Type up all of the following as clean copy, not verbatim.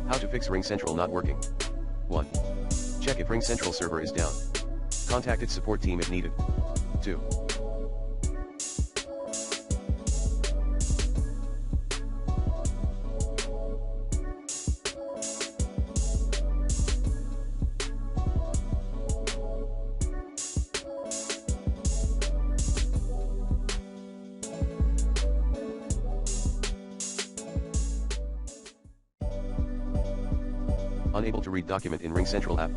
How to fix RingCentral not working. 1. Check if RingCentral server is down. Contact its support team if needed. 2. Unable to read document in RingCentral app.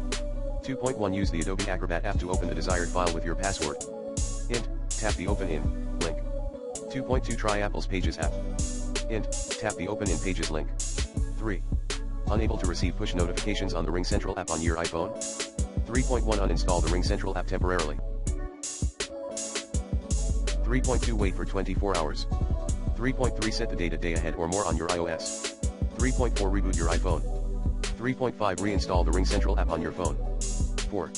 2.1 Use the Adobe Acrobat app to open the desired file with your password. Int, tap the Open in link. 2.2 Try Apple's Pages app. Int, tap the Open in Pages link. 3. Unable to receive push notifications on the RingCentral app on your iPhone? 3.1 Uninstall the RingCentral app temporarily. 3.2 Wait for 24 hours. 3.3 Set the date a day ahead or more on your iOS. 3.4 Reboot your iPhone. 3.5 Reinstall the RingCentral app on your phone. 4.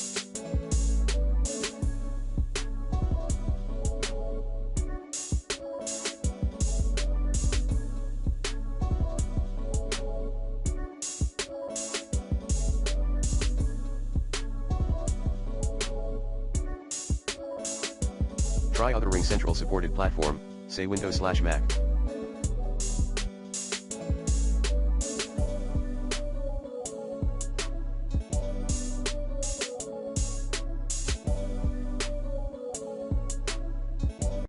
Try other RingCentral supported platform, say Windows/Mac.